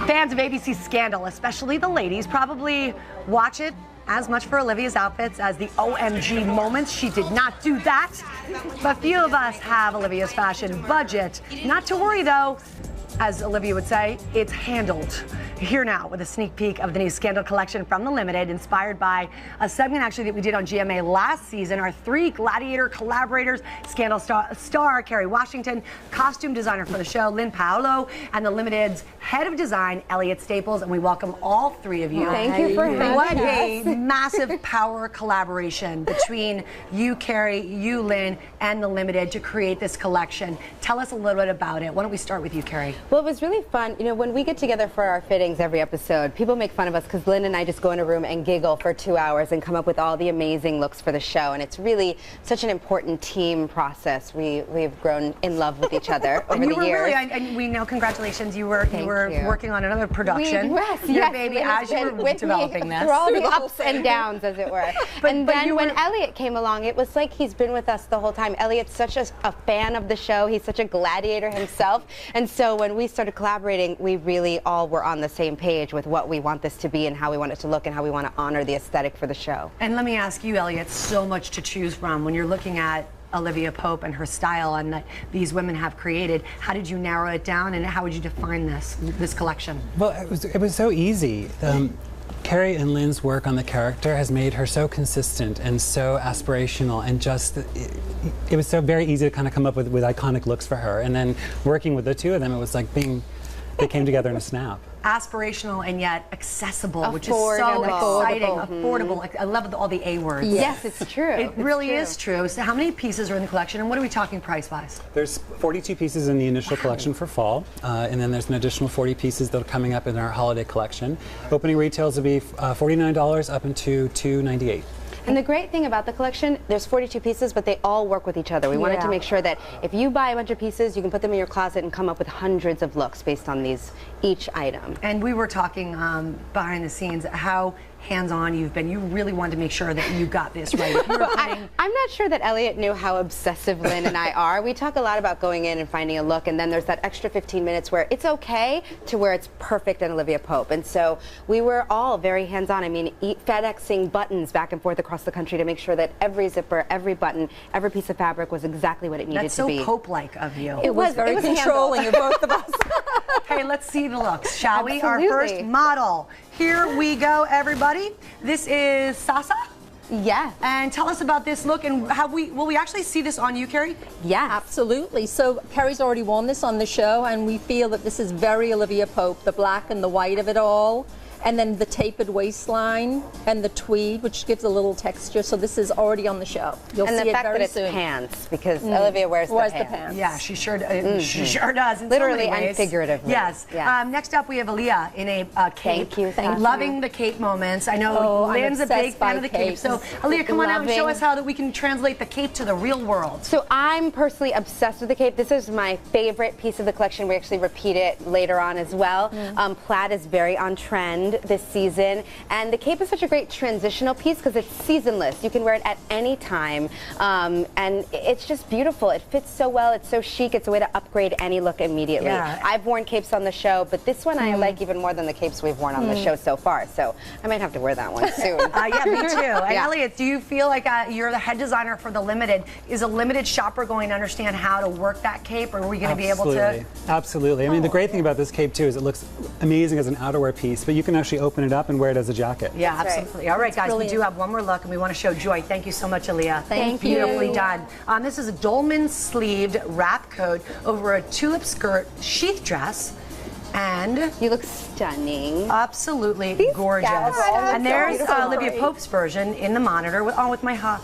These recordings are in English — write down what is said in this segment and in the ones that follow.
Fans of ABC Scandal, especially the ladies, probably watch it as much for Olivia's outfits as the OMG moments. She did not do that. But few of us have Olivia's fashion budget. Not to worry, though. As Olivia would say, it's handled. Here now with a sneak peek of the new Scandal collection from the Limited, inspired by a segment actually that we did on GMA last season. Our three Gladiator collaborators, Scandal star Kerry Washington, costume designer for the show, Lyn Paolo, and the Limited's head of design, Elliot Staples. And we welcome all three of you. Thank you for having us. What a massive power collaboration between you, Kerry, you, Lyn, and the Limited to create this collection. Tell us a little bit about it. Why don't we start with you, Kerry? Well, it was really fun. You know, when we get together for our fittings every episode, people make fun of us because Lyn and I just go in a room and giggle for 2 hours and come up with all the amazing looks for the show. And it's really such an important team process. We've grown in love with each other over the years. Really, and we know, congratulations, you were working on another production. Yes, baby, as you were developing this. Through all the ups and downs, as it were. And then when Elliot came along, it was like he's been with us the whole time. Elliot's such a fan of the show. He's such a gladiator himself. And so when we started collaborating, we really all were on the same page with what we want this to be and how we want it to look and how we want to honor the aesthetic for the show. And let me ask you, Elliot, so much to choose from. When you're looking at Olivia Pope and her style and that these women have created, how did you narrow it down and how would you define this collection? Well, it was so easy. Kerry and Lyn's work on the character has made her so consistent and so aspirational, and just it was so very easy to kind of come up with iconic looks for her. And then working with the two of them, it was like they came together in a snap. Aspirational and yet accessible, which is so exciting. Affordable. I love all the A words. Yes, it's true. It really is true. So how many pieces are in the collection, and what are we talking price-wise? There's 42 pieces in the initial collection for fall, and then there's an additional 40 pieces that are coming up in our holiday collection. Opening retails will be $49 up into $298. And the great thing about the collection, there's 42 pieces, but they all work with each other. We wanted to make sure that if you buy a bunch of pieces, you can put them in your closet and come up with hundreds of looks based on each item. And we were talking behind the scenes how hands-on you've been. You really wanted to make sure that you got this right. I'm not sure that Elliot knew how obsessive Lyn and I are. We talk a lot about going in and finding a look, and then there's that extra 15 minutes where it's okay to where it's perfect and Olivia Pope. And so we were all very hands-on. I mean, FedExing buttons back and forth across the country to make sure that every zipper, every button, every piece of fabric was exactly what it needed to be. That's so Pope-like of you. It was very controlling of both of us. Hey, let's see the looks, shall we? Absolutely. Our first model. Here we go, everybody. This is Sasa. Yeah. And tell us about this look, and will we actually see this on you, Kerry? Yeah. Absolutely. So Kerry's already worn this on the show, and we feel that this is very Olivia Pope, the black and the white of it all. And then the tapered waistline and the tweed, which gives a little texture. So this is already on the show. You'll see it very soon. And the fact that it's pants, because Olivia wears the pants. Yeah, she sure does. In literally so many ways. and figuratively. Yes. Next up, we have Aaliyah in a cape. Thank you. Loving the cape moments. I know Lyn's a big fan of the cape. So Aaliyah, come on out and show us how that we can translate the cape to the real world. So I'm personally obsessed with the cape. This is my favorite piece of the collection. We actually repeat it later on as well. Plaid is very on trend this season, and the cape is such a great transitional piece because it's seasonless. You can wear it at any time, and it's just beautiful. It fits so well. It's so chic. It's a way to upgrade any look immediately. Yeah. I've worn capes on the show, but this one I like even more than the capes we've worn on the show so far, so I might have to wear that one soon. Yeah, me too. And Elliot, do you feel like you're the head designer for the Limited? Is a Limited shopper going to understand how to work that cape, or are we going to be able to? Absolutely. I mean, the great thing about this cape too is it looks amazing as an outerwear piece, but you can actually open it up and wear it as a jacket. Yeah, absolutely. Right. All right, guys, we do have one more look, and we want to show Joy. Thank you so much, Aaliyah. Thank you. Beautifully done. This is a dolman sleeved wrap coat over a tulip skirt sheath dress. And you look stunning. Absolutely gorgeous. And there's Olivia Pope's version in the monitor with my hawk.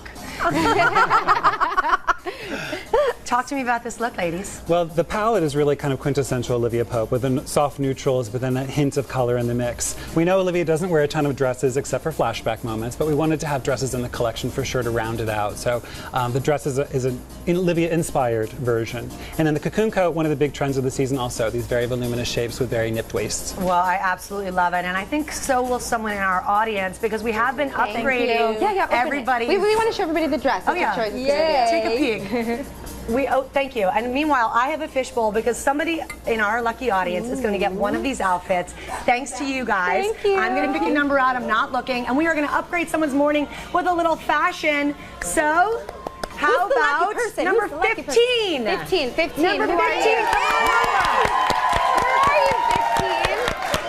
Talk to me about this look, ladies. Well, the palette is really kind of quintessential Olivia Pope with the soft neutrals, but then that hint of color in the mix. We know Olivia doesn't wear a ton of dresses except for flashback moments, but we wanted to have dresses in the collection for sure to round it out. So the dress is an Olivia-inspired version. And then the cocoon coat, one of the big trends of the season also, these very voluminous shapes with very nipped waists. Well, I absolutely love it, and I think so will someone in our audience, because we have been upgrading everybody. We want to show everybody the dress. Oh, yeah. Yay. Take a peek. Thank you. And meanwhile, I have a fishbowl because somebody in our lucky audience is going to get one of these outfits. Thanks to you guys. Thank you. I'm going to pick a number out. I'm not looking. And we are going to upgrade someone's morning with a little fashion. So, how about number 15? 15. Number 15. Who are you, 15?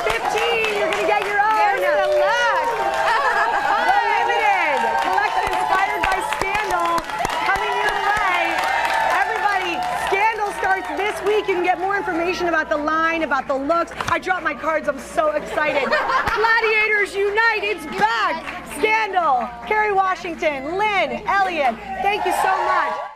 15. You're going to get your own. There's the luck. The Limited collection inspired by Scandal coming your way. Everybody, Scandal starts this week. You can get more information about the line, about the looks. I dropped my cards. I'm so excited. Gladiators Unite. It's back. Scandal. Kerry Washington, Lyn, Elliott. Thank you so much.